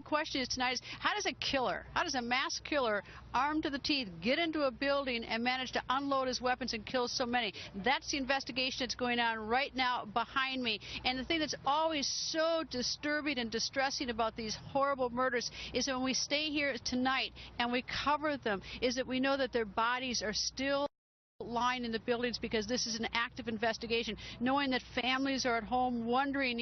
question is tonight is, how does a mass killer, armed to the teeth, get into a building and manage to unload his weapons and kill so many? That's the investigation that's going on right now behind me. And the thing that's always so disturbing and distressing about these horrible murders is that when we stay here tonight and we cover them, is that we know that their bodies are still lying in the buildings because this is an active investigation, knowing that families are at home wondering,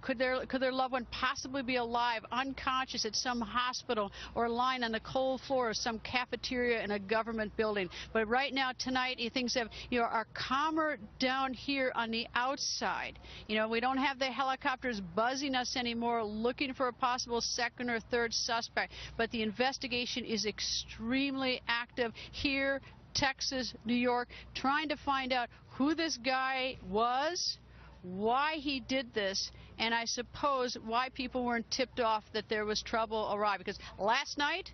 could their loved one possibly be alive, unconscious at some hospital or lying on the cold floor of some cafeteria in a government building. But right now, tonight, things are calmer down here on the outside. We don't have the helicopters buzzing us anymore looking for a possible second or third suspect, but the investigation is extremely active here, Texas, New York, trying to find out who this guy was, why he did this, and I suppose why people weren't tipped off that there was trouble awry. Because last night,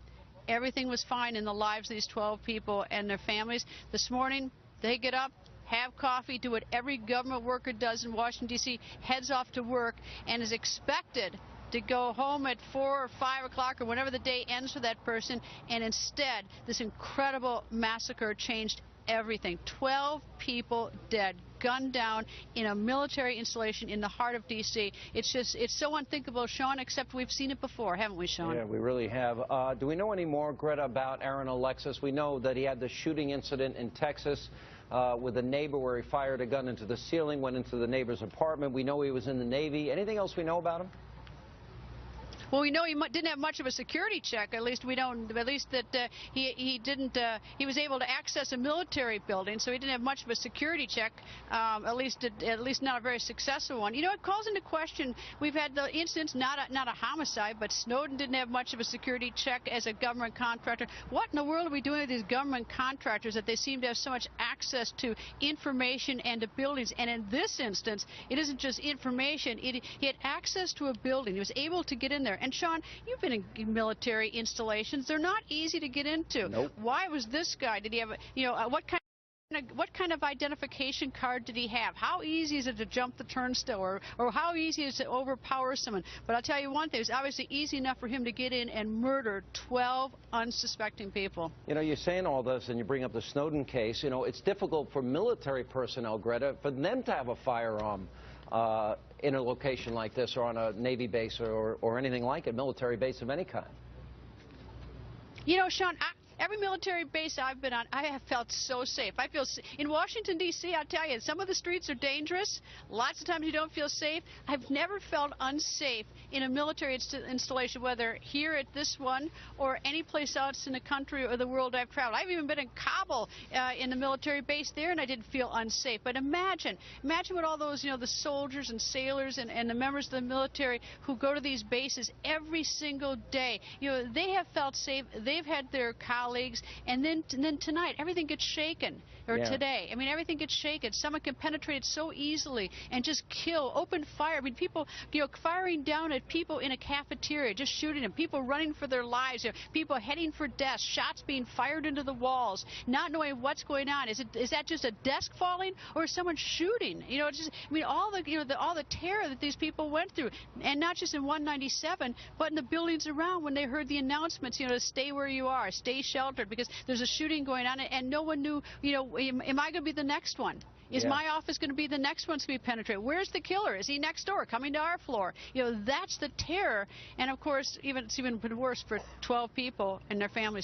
everything was fine in the lives of these 12 people and their families. This morning, they get up, have coffee, do what every government worker does in Washington, D.C., heads off to work, and is expected to go home at 4 or 5 o'clock or whenever the day ends for that person, and instead this incredible massacre changed everything. 12 people dead, gunned down in a military installation in the heart of D.C. It's so unthinkable, Sean, except we've seen it before, haven't we, Sean? Yeah, we really have. Do we know any more, Greta, about Aaron Alexis? We know that he had the shooting incident in Texas with a neighbor where he fired a gun into the ceiling, went into the neighbor's apartment. We know he was in the Navy. Anything else we know about him? Well, we know he didn't have much of a security check. At least we don't. At least that he didn't. He was able to access a military building, so he didn't have much of a security check. At least not a very successful one. It calls into question. We've had the incidents, not a homicide, but Snowden didn't have much of a security check as a government contractor. What in the world are we doing with these government contractors that they seem to have so much access to information and to buildings? And in this instance, it isn't just information. He had access to a building. He was able to get in there. And Sean, you've been in military installations. They're not easy to get into. Nope. Why was this guy? Did he have what kind of identification card did he have? How easy is it to jump the turnstile, or how easy is it to overpower someone? But I'll tell you one thing, it's obviously easy enough for him to get in and murder 12 unsuspecting people. You're saying all this and you bring up the Snowden case. It's difficult for military personnel, Greta, for them to have a firearm in a location like this, or on a Navy base, or anything like it, military base of any kind. Sean, every military base I've been on, I have felt so safe. I feel in Washington, D.C., I'll tell you, some of the streets are dangerous. Lots of times you don't feel safe. I've never felt unsafe in a military installation, whether here at this one or any place else in the country or the world I've traveled. I've even been in Kabul in the military base there, and I didn't feel unsafe. But imagine what all those, the soldiers and sailors and the members of the military who go to these bases every single day. They have felt safe. They've had their colleagues, and then tonight everything gets shaken, or today. I mean, everything gets shaken. Someone can penetrate it so easily and just kill, open fire. I mean, people, firing down at people in a cafeteria, just shooting them. People running for their lives. People heading for desks. Shots being fired into the walls. Not knowing what's going on. Is that just a desk falling, or is someone shooting? All the terror that these people went through, and not just in 197, but in the buildings around when they heard the announcements. To stay where you are, stay sheltered, because there's a shooting going on, and no one knew. Am I going to be the next one? Is my office going to be the next one to be penetrated? Where's the killer? Is he next door, coming to our floor? That's the terror. And of course, it's even worse for 12 people and their families.